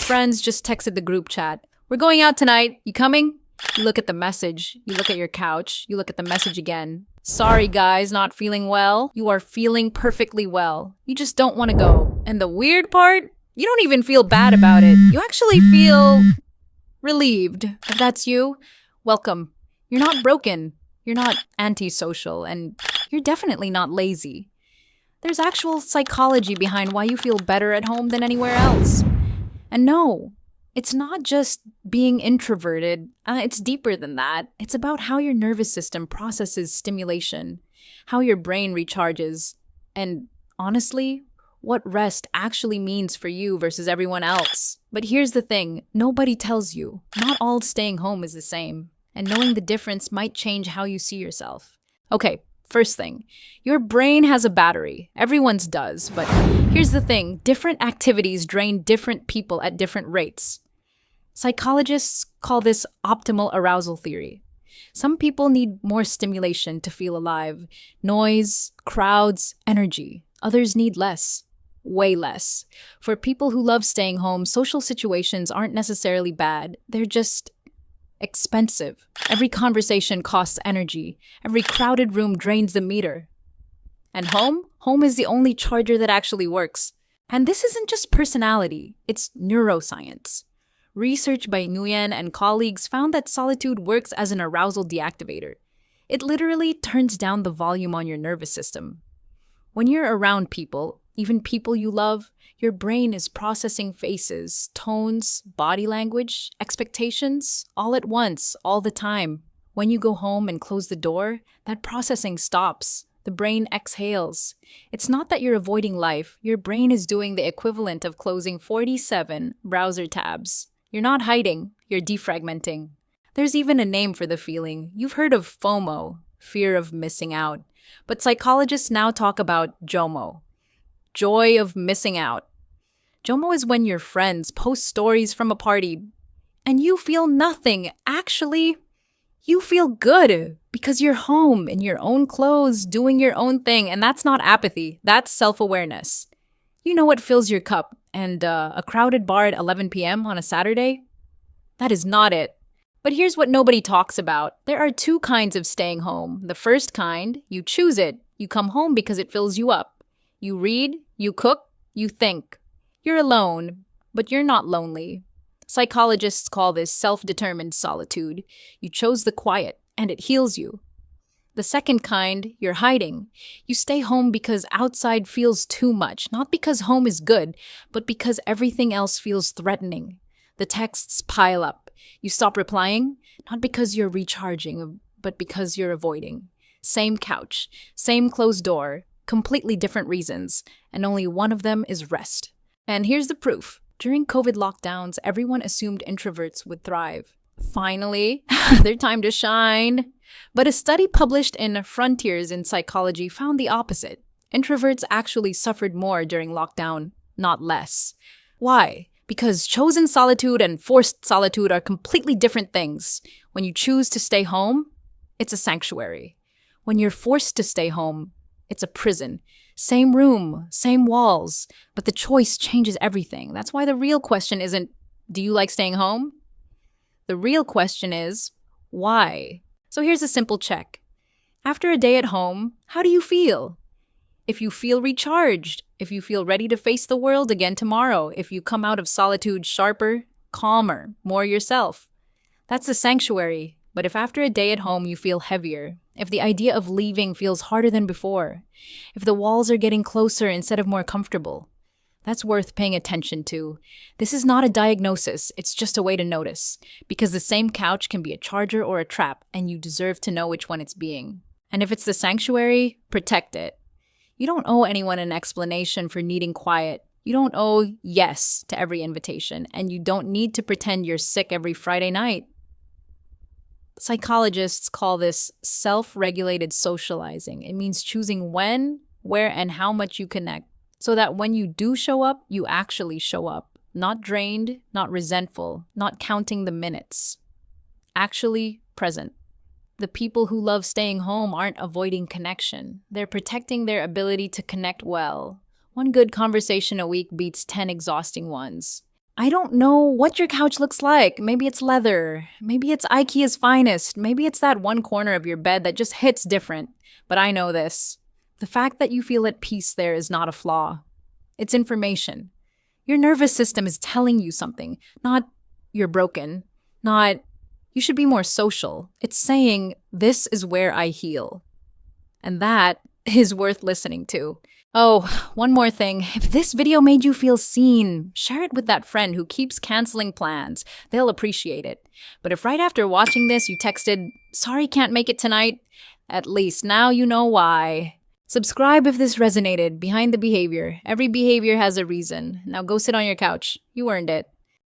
friends just texted the group chat. We're going out tonight. You coming? You look at the message. You look at your couch. You look at the message again. Sorry, guys, not feeling well. You are feeling perfectly well. You just don't want to go. And the weird part? You don't even feel bad about it. You actually feel relieved. If that's you, welcome. You're not broken. You're not antisocial. And you're definitely not lazy. There's actual psychology behind why you feel better at home than anywhere else. And no, it's not just being introverted. It's deeper than that. It's about how your nervous system processes stimulation, how your brain recharges, and honestly, what rest actually means for you versus everyone else. But here's the thing, nobody tells you. Not all staying home is the same, and knowing the difference might change how you see yourself. Okay, first thing, your brain has a battery. Everyone's does, but here's the thing, different activities drain different people at different rates. Psychologists call this optimal arousal theory. Some people need more stimulation to feel alive. Noise, crowds, energy. Others need less. Way less. For people who love staying home, social situations aren't necessarily bad. They're just expensive. Every conversation costs energy. Every crowded room drains the meter. And home? Home is the only charger that actually works. And this isn't just personality, it's neuroscience. Research by Nguyen and colleagues found that solitude works as an arousal deactivator. It literally turns down the volume on your nervous system. When you're around people, even people you love, your brain is processing faces, tones, body language, expectations, all at once, all the time. When you go home and close the door, that processing stops. The brain exhales. It's not that you're avoiding life. Your brain is doing the equivalent of closing 47 browser tabs. You're not hiding, you're defragmenting. There's even a name for the feeling. You've heard of FOMO, fear of missing out. But psychologists now talk about JOMO, joy of missing out. JOMO is when your friends post stories from a party and you feel nothing. Actually, you feel good because you're home in your own clothes, doing your own thing. And that's not apathy, that's self-awareness. You know what fills your cup, and a crowded bar at 11 p.m. on a Saturday? That is not it. But here's what nobody talks about. There are two kinds of staying home. The first kind, you choose it. You come home because it fills you up. You read, you cook, you think. You're alone, but you're not lonely. Psychologists call this self-determined solitude. You chose the quiet, and it heals you. The second kind, you're hiding. You stay home because outside feels too much, not because home is good, but because everything else feels threatening. The texts pile up. You stop replying, not because you're recharging, but because you're avoiding. Same couch, same closed door, completely different reasons, and only one of them is rest. And here's the proof. During COVID lockdowns, everyone assumed introverts would thrive. Finally, their time to shine. But a study published in Frontiers in Psychology found the opposite. Introverts actually suffered more during lockdown, not less. Why? Because chosen solitude and forced solitude are completely different things. When you choose to stay home, it's a sanctuary. When you're forced to stay home, it's a prison. Same room, same walls, but the choice changes everything. That's why the real question isn't, do you like staying home? The real question is, why? So here's a simple check. After a day at home, how do you feel? If you feel recharged, if you feel ready to face the world again tomorrow, if you come out of solitude sharper, calmer, more yourself, that's the sanctuary. But if after a day at home you feel heavier, if the idea of leaving feels harder than before, if the walls are getting closer instead of more comfortable, that's worth paying attention to. This is not a diagnosis, it's just a way to notice. Because the same couch can be a charger or a trap, and you deserve to know which one it's being. And if it's the sanctuary, protect it. You don't owe anyone an explanation for needing quiet. You don't owe yes to every invitation, and you don't need to pretend you're sick every Friday night. Psychologists call this self-regulated socializing. It means choosing when, where, and how much you connect. So that when you do show up, you actually show up. Not drained, not resentful, not counting the minutes. Actually present. The people who love staying home aren't avoiding connection. They're protecting their ability to connect well. One good conversation a week beats 10 exhausting ones. I don't know what your couch looks like. Maybe it's leather. Maybe it's IKEA's finest. Maybe it's that one corner of your bed that just hits different. But I know this. The fact that you feel at peace there is not a flaw. It's information. Your nervous system is telling you something, not you're broken, not you should be more social. It's saying, this is where I heal. And that is worth listening to. Oh, one more thing. If this video made you feel seen, share it with that friend who keeps canceling plans. They'll appreciate it. But if right after watching this you texted, sorry can't make it tonight, at least now you know why. Subscribe if this resonated. Behind the behavior. Every behavior has a reason. Now go sit on your couch. You earned it.